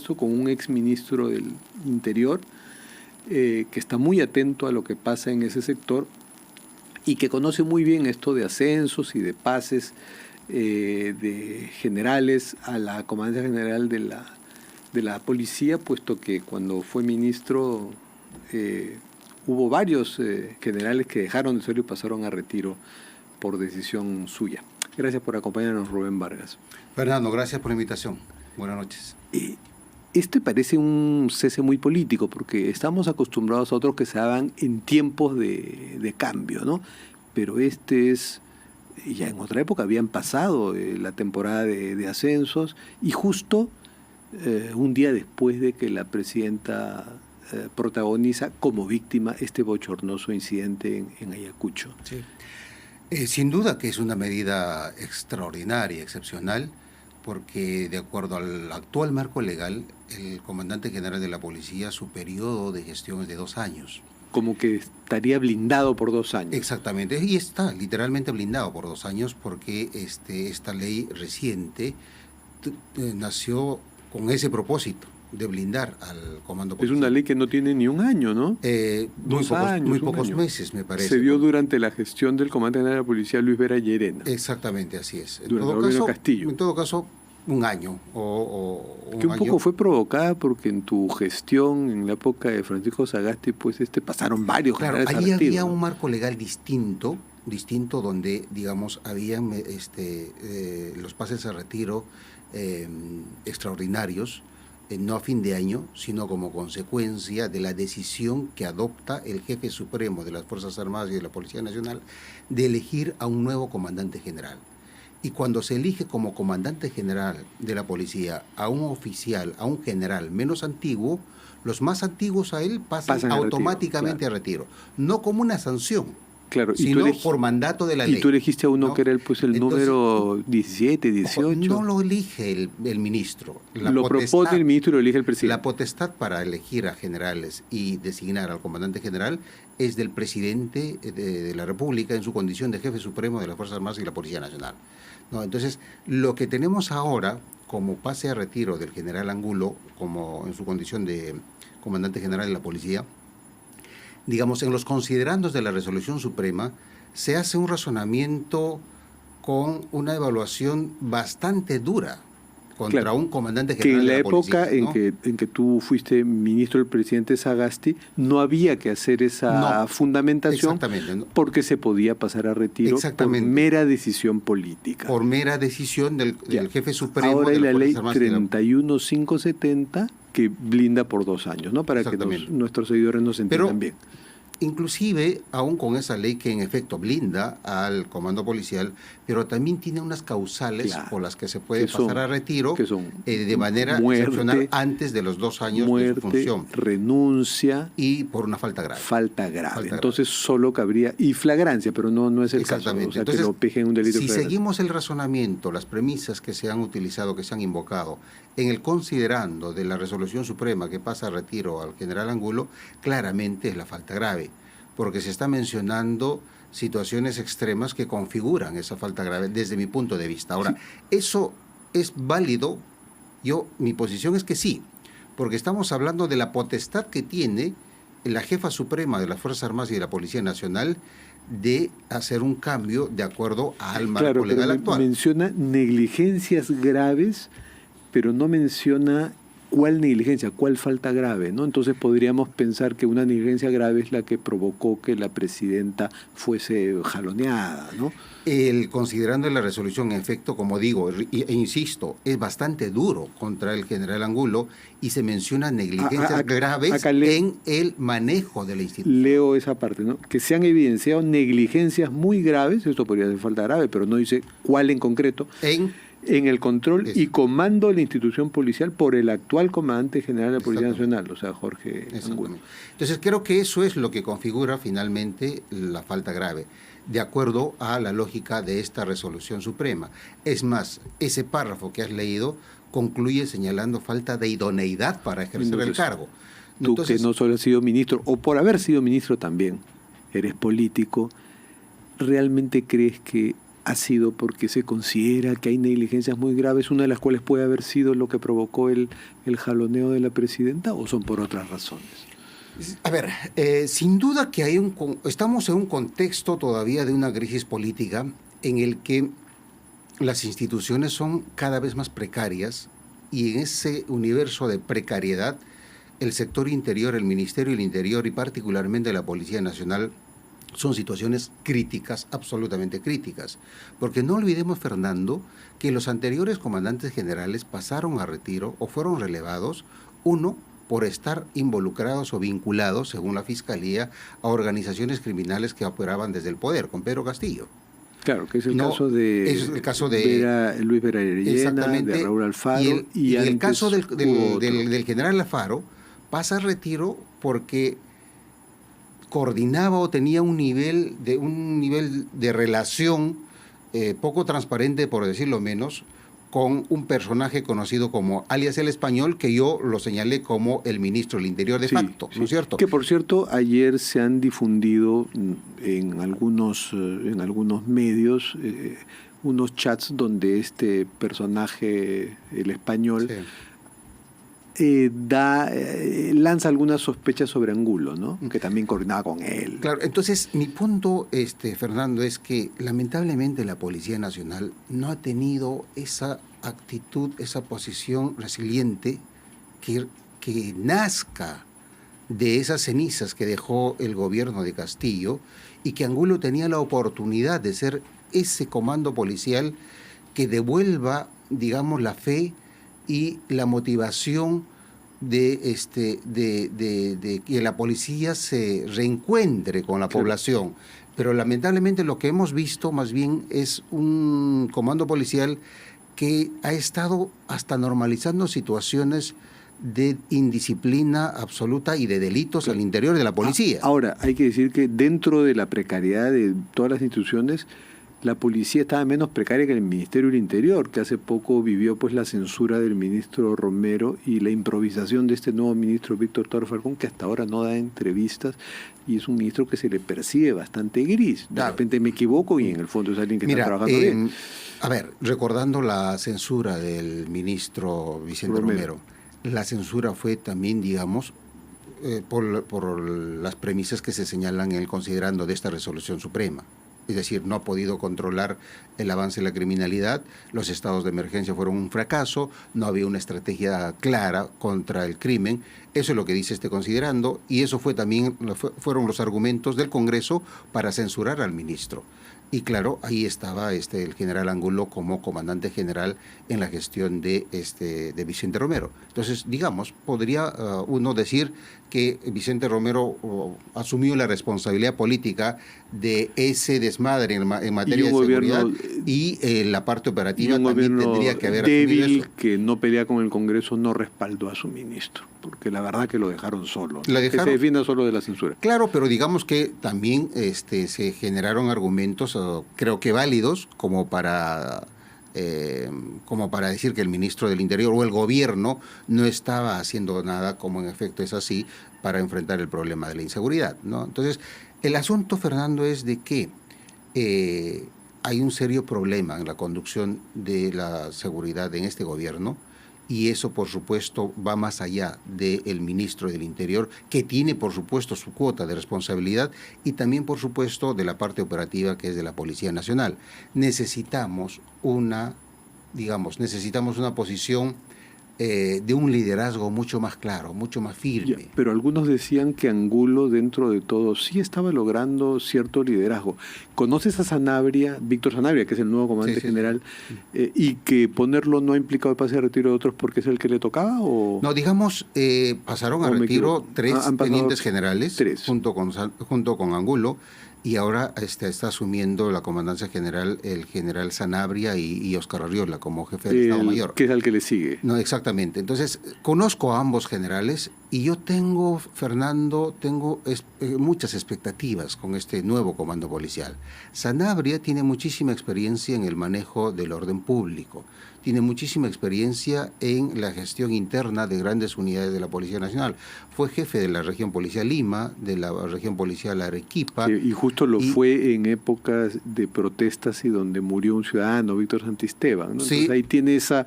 esto con un exministro del Interior que está muy atento a lo que pasa en ese sector y que conoce muy bien esto de ascensos y de pases de generales a la Comandancia General de la Policía, puesto que cuando fue ministro hubo varios generales que dejaron de serlo y pasaron a retiro por decisión suya. Gracias por acompañarnos, Rubén Vargas. Fernando, gracias por la invitación. Buenas noches. Este parece un cese muy político, porque estamos acostumbrados a otros que se daban en tiempos de cambio, ¿no? Pero este es, ya en otra época habían pasado la temporada de ascensos, y justo un día después de que la presidenta protagoniza como víctima este bochornoso incidente en Ayacucho. Sí. Sin duda que es una medida extraordinaria, excepcional, porque de acuerdo al actual marco legal, el comandante general de la policía, su periodo de gestión es de 2 años. Como que estaría blindado por 2 años. Exactamente, y está literalmente blindado por 2 años porque esta ley reciente nació con ese propósito de blindar al comando policial. Es una ley que no tiene ni un año, ¿no? Muy pocos meses, me parece. Se dio durante la gestión del comandante general de la policía, Luis Vera Llerena. Exactamente, así es. Durante Castillo. En todo caso, un año que un poco fue provocada porque en tu gestión, en la época de Francisco Sagasti, pues pasaron varios generales ahí a retiro, había ¿no? un marco legal distinto donde, digamos, habían los pases a retiro extraordinarios, no a fin de año, sino como consecuencia de la decisión que adopta el jefe supremo de las Fuerzas Armadas y de la Policía Nacional de elegir a un nuevo comandante general. Y cuando se elige como comandante general de la policía a un oficial, a un general menos antiguo, los más antiguos a él pasan automáticamente a retiro. No como una sanción, sino por mandato de la ley. Y tú elegiste a uno, ¿no?, que era el Entonces, número 17, 18. No lo elige el ministro. Lo propone el ministro y lo elige el presidente. La potestad para elegir a generales y designar al comandante general es del presidente de la República en su condición de jefe supremo de las Fuerzas Armadas y la Policía Nacional. ¿No? Entonces, lo que tenemos ahora como pase a retiro del general Angulo, como en su condición de comandante general de la policía, digamos, en los considerandos de la resolución suprema, se hace un razonamiento con una evaluación bastante dura contra un comandante general de la policía. Que en la época en que tú fuiste ministro del presidente Sagasti, no había que hacer esa fundamentación, porque se podía pasar a retiro por mera decisión política. Por mera decisión del jefe supremo. Ahora hay de la ley 31570 que blinda por 2 años, ¿no? Para que nuestros seguidores nos entiendan bien. Inclusive, aún con esa ley que en efecto blinda al comando policial, pero también tiene unas causales por las que se puede pasar a retiro de manera excepcional antes de los 2 años de su función. Renuncia y por una falta grave. Entonces solo cabría, y flagrancia, pero no es el caso. O sea, entonces, que lo pejen un delito. Si seguimos el razonamiento, las premisas que se han utilizado, que se han invocado, en el considerando de la resolución suprema que pasa a retiro al general Angulo, claramente es la falta grave, porque se está mencionando situaciones extremas que configuran esa falta grave desde mi punto de vista. Ahora, ¿eso es válido? Mi posición es que sí, porque estamos hablando de la potestad que tiene la jefa suprema de las Fuerzas Armadas y de la Policía Nacional de hacer un cambio de acuerdo al marco legal actual. Menciona negligencias graves, pero no menciona cuál negligencia, cuál falta grave, ¿no? Entonces podríamos pensar que una negligencia grave es la que provocó que la presidenta fuese jaloneada, ¿no? Considerando la resolución, en efecto, como digo, e insisto, es bastante duro contra el general Angulo y se menciona negligencias graves en el manejo de la institución. Leo esa parte, ¿no? Que se han evidenciado negligencias muy graves, esto podría ser falta grave, pero no dice cuál en concreto, en el control y comando de la institución policial por el actual comandante general de la Policía Nacional, o sea, Jorge Angulo. Entonces creo que eso es lo que configura finalmente la falta grave, de acuerdo a la lógica de esta resolución suprema. Es más, ese párrafo que has leído concluye señalando falta de idoneidad para ejercer el cargo. Tú, que no solo has sido ministro, o por haber sido ministro también, eres político, ¿realmente crees que ha sido porque se considera que hay negligencias muy graves, una de las cuales puede haber sido lo que provocó el jaloneo de la presidenta, o son por otras razones? A ver, sin duda que estamos en un contexto todavía de una crisis política en el que las instituciones son cada vez más precarias, y en ese universo de precariedad el sector interior, el Ministerio del Interior y particularmente la Policía Nacional son situaciones críticas, absolutamente críticas. Porque no olvidemos, Fernando, que los anteriores comandantes generales pasaron a retiro o fueron relevados, uno, por estar involucrados o vinculados, según la Fiscalía, a organizaciones criminales que operaban desde el poder, con Pedro Castillo. Claro, que es el caso de, es el caso de Luis Vera Llena, de Raúl Alfaro. Y el caso del general Alfaro pasa a retiro porque coordinaba o tenía un nivel de relación poco transparente, por decirlo menos, con un personaje conocido como alias el Español, que yo lo señalé como el ministro del Interior de facto, ¿no es cierto? Que por cierto, ayer se han difundido en algunos medios unos chats donde este personaje, el Español, lanza algunas sospechas sobre Angulo, ¿no? Que también coordinaba con él. Claro, entonces mi punto, Fernando, es que lamentablemente la Policía Nacional no ha tenido esa actitud, esa posición resiliente que nazca de esas cenizas que dejó el gobierno de Castillo, y que Angulo tenía la oportunidad de ser ese comando policial que devuelva, digamos, la fe y la motivación de que la policía se reencuentre con la población. Pero lamentablemente lo que hemos visto más bien es un comando policial que ha estado hasta normalizando situaciones de indisciplina absoluta y de delitos al interior de la policía. Ahora, hay que decir que dentro de la precariedad de todas las instituciones, la policía estaba menos precaria que el Ministerio del Interior, que hace poco vivió pues la censura del ministro Romero y la improvisación de este nuevo ministro Víctor Torres Falcón, que hasta ahora no da entrevistas, y es un ministro que se le percibe bastante gris. De repente me equivoco y en el fondo es alguien que está trabajando bien. A ver, recordando la censura del ministro Vicente Romero, la censura fue también, digamos, por las premisas que se señalan en el considerando de esta resolución suprema. Es decir, no ha podido controlar el avance de la criminalidad, los estados de emergencia fueron un fracaso, no había una estrategia clara contra el crimen. Eso es lo que dice este considerando, y eso fueron los argumentos del Congreso para censurar al ministro. Y claro, ahí estaba el general Angulo como comandante general en la gestión de Vicente Romero. Entonces, digamos, podría uno decir que Vicente Romero asumió la responsabilidad política de ese desmadre en materia de seguridad, y la parte operativa también tendría que haber asumido débil eso. Que no pelea con el Congreso no respaldó a su ministro, porque la verdad que lo dejaron solo, ¿no? Que se defienda solo de la censura. Claro, pero digamos que también se generaron argumentos, creo que válidos, como para decir que el ministro del Interior o el gobierno no estaba haciendo nada, como en efecto es así, para enfrentar el problema de la inseguridad, ¿no? Entonces, el asunto, Fernando, es de que hay un serio problema en la conducción de la seguridad en este gobierno, y eso, por supuesto, va más allá del ministro del Interior, que tiene, por supuesto, su cuota de responsabilidad, y también, por supuesto, de la parte operativa, que es de la Policía Nacional. Necesitamos una posición de un liderazgo mucho más claro, mucho más firme. Pero algunos decían que Angulo, dentro de todo, sí estaba logrando cierto liderazgo. ¿Conoces a Sanabria, Víctor Sanabria, que es el nuevo comandante general, y que ponerlo no ha implicado el pase de retiro de otros porque es el que le tocaba? ¿O? No, digamos, pasaron a retiro tres tenientes generales junto con Angulo, y ahora está asumiendo la comandancia general el general Sanabria y Oscar Arriola como jefe del Estado Mayor. Que es el que le sigue. No, exactamente. Entonces, conozco a ambos generales Y yo tengo, Fernando, muchas expectativas con este nuevo comando policial. Sanabria tiene muchísima experiencia en el manejo del orden público, tiene muchísima experiencia en la gestión interna de grandes unidades de la Policía Nacional. Fue jefe de la región policial Lima, de la región policial Arequipa. Sí, y justo lo fue en épocas de protestas y donde murió un ciudadano, Víctor Santisteban, ¿no? Entonces ahí tiene esa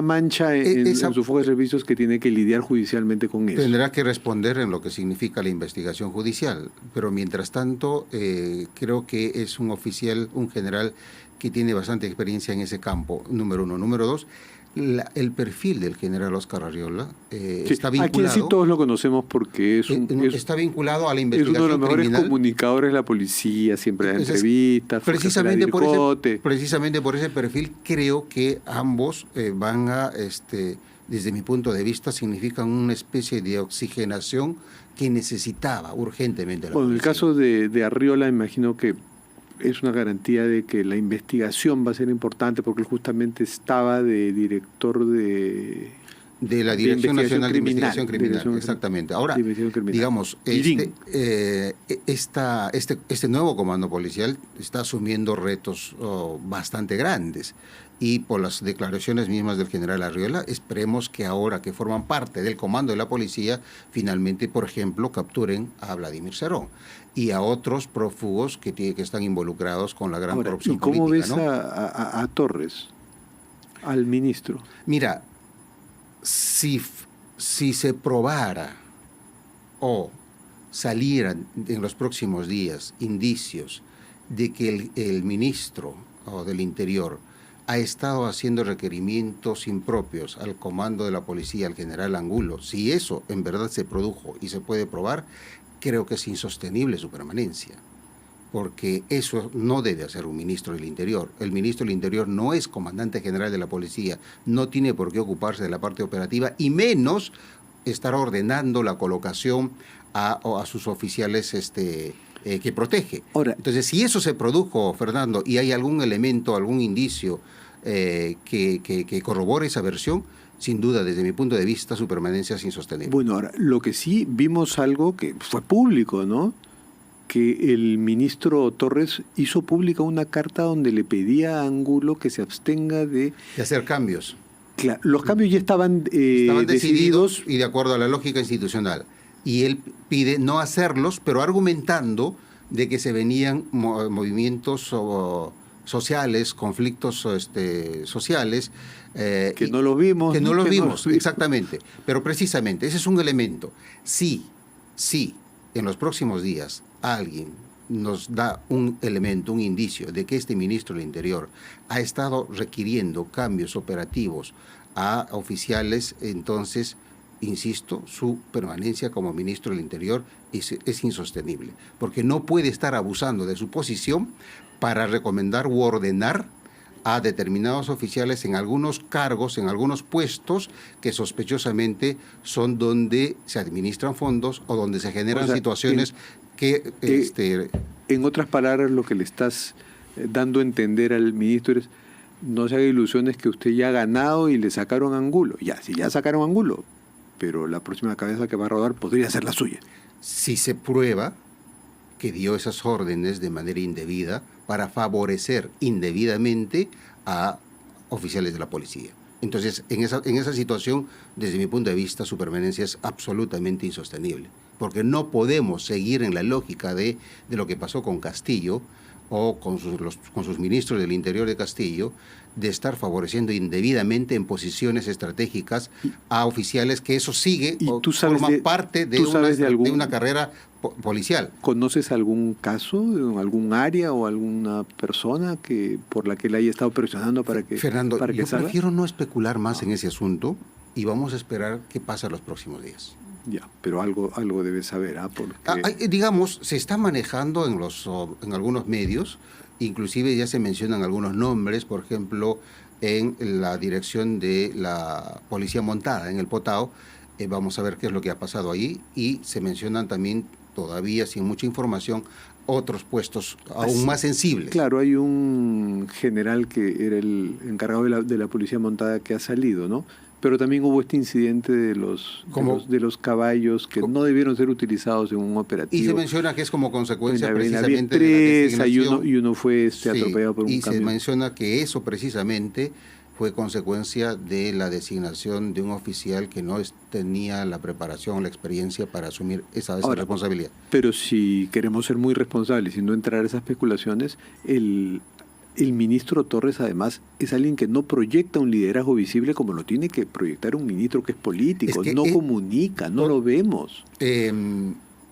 mancha en su foco de servicios que tiene que lidiar judicialmente con eso. Tendrá que responder en lo que significa la investigación judicial, pero mientras tanto creo que es un oficial, un general que tiene bastante experiencia en ese campo, número uno. Número dos, el perfil del general Oscar Arriola está vinculado... Aquí sí todos lo conocemos porque está vinculado a la investigación criminal. Es uno de los mejores comunicadores de la policía, siempre da entrevistas. Precisamente por ese perfil creo que ambos van a, desde mi punto de vista, significan una especie de oxigenación que necesitaba urgentemente la policía. En el caso de Arriola, imagino que es una garantía de que la investigación va a ser importante porque él justamente estaba de director de la Dirección Nacional de Investigación Criminal. Exactamente. Ahora, digamos, este nuevo comando policial está asumiendo retos bastante grandes. Y por las declaraciones mismas del general Arriola, esperemos que ahora que forman parte del comando de la policía, finalmente, por ejemplo, capturen a Vladimir Cerón y a otros prófugos que están involucrados con la gran corrupción política. ¿Y cómo ves a Torres, al ministro? Mira, si se probara o salieran en los próximos días indicios de que el ministro del Interior ha estado haciendo requerimientos impropios al comando de la policía, al general Angulo, si eso en verdad se produjo y se puede probar, creo que es insostenible su permanencia, porque eso no debe hacer un ministro del Interior. El ministro del Interior no es comandante general de la policía, no tiene por qué ocuparse de la parte operativa y menos estar ordenando la colocación a sus oficiales que protege. Ahora, entonces, si eso se produjo, Fernando, y hay algún elemento, algún indicio que corrobore esa versión, sin duda, desde mi punto de vista, su permanencia es insostenible. Bueno, ahora, lo que sí vimos algo que fue público, ¿no? Que el ministro Torres hizo pública una carta donde le pedía a Angulo que se abstenga de hacer cambios. Claro, los cambios ya estaban decididos y de acuerdo a la lógica institucional. Y él pide no hacerlos, pero argumentando de que se venían movimientos sociales, conflictos sociales. Que no los vimos. Que no los vimos, exactamente. Pero precisamente, ese es un elemento. Sí, en los próximos días alguien nos da un elemento, un indicio de que este ministro del Interior ha estado requiriendo cambios operativos a oficiales, entonces, insisto, su permanencia como ministro del Interior es insostenible, porque no puede estar abusando de su posición para recomendar u ordenar a determinados oficiales en algunos cargos, en algunos puestos que sospechosamente son donde se administran fondos o donde se generan situaciones que... En otras palabras, lo que le estás dando a entender al ministro es: no se haga ilusiones que usted ya ha ganado y le sacaron Angulo. Ya, si ya sacaron Angulo, pero la próxima cabeza que va a rodar podría ser la suya. Si se prueba que dio esas órdenes de manera indebida para favorecer indebidamente a oficiales de la policía. Entonces, en esa situación, desde mi punto de vista, su permanencia es absolutamente insostenible, porque no podemos seguir en la lógica de lo que pasó con Castillo o con sus ministros del Interior de Castillo, de estar favoreciendo indebidamente en posiciones estratégicas a oficiales que eso sigue o forma parte de una carrera policial. ¿Conoces algún caso, algún área o alguna persona por la que le haya estado presionando para que Fernando, para que yo salga? Prefiero no especular más en ese asunto y vamos a esperar qué pasa los próximos días. Ya, pero algo debes saber, porque... digamos, se está manejando en algunos medios, inclusive ya se mencionan algunos nombres, por ejemplo, en la dirección de la Policía Montada, en el Potao. Vamos a ver qué es lo que ha pasado ahí, y se mencionan también, todavía sin mucha información, otros puestos aún más sensibles. Claro, hay un general que era el encargado de la Policía Montada que ha salido, ¿no? Pero también hubo este incidente de los caballos que no debieron ser utilizados en un operativo. Y se menciona que es como consecuencia había precisamente tres, de la designación. y uno fue atropellado por un y camión. se menciona que eso precisamente fue consecuencia de la designación de un oficial que no tenía la preparación, la experiencia para asumir esa responsabilidad. Pero si queremos ser muy responsables y no entrar a esas especulaciones, el ministro Torres además es alguien que no proyecta un liderazgo visible como lo tiene que proyectar un ministro que es político, no comunica, no lo vemos.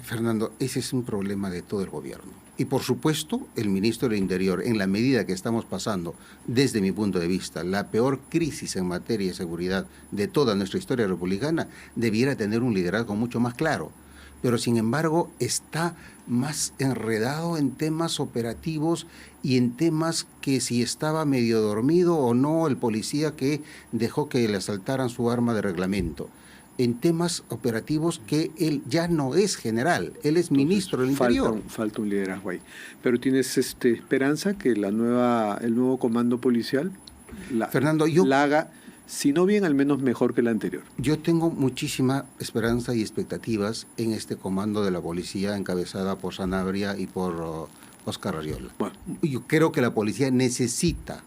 Fernando, ese es un problema de todo el gobierno. Y por supuesto, el ministro del Interior, en la medida que estamos pasando, desde mi punto de vista, la peor crisis en materia de seguridad de toda nuestra historia republicana, debiera tener un liderazgo mucho más claro. Pero sin embargo está más enredado en temas operativos y en temas que si estaba medio dormido o no el policía que dejó que le asaltaran su arma de reglamento. En temas operativos que él ya no es general, él es ministro del Interior. Falta un liderazgo ahí. Pero ¿tienes esperanza que el nuevo comando policial Fernando, la haga, si no bien, al menos mejor que la anterior? Yo tengo muchísima esperanza y expectativas en este comando de la policía encabezada por Sanabria y por Oscar Arriola. Bueno. Yo creo que la policía necesita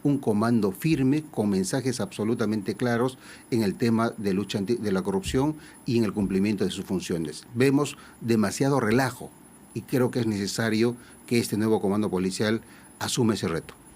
un comando firme con mensajes absolutamente claros en el tema de lucha de la corrupción y en el cumplimiento de sus funciones. Vemos demasiado relajo y creo que es necesario que este nuevo comando policial asuma ese reto.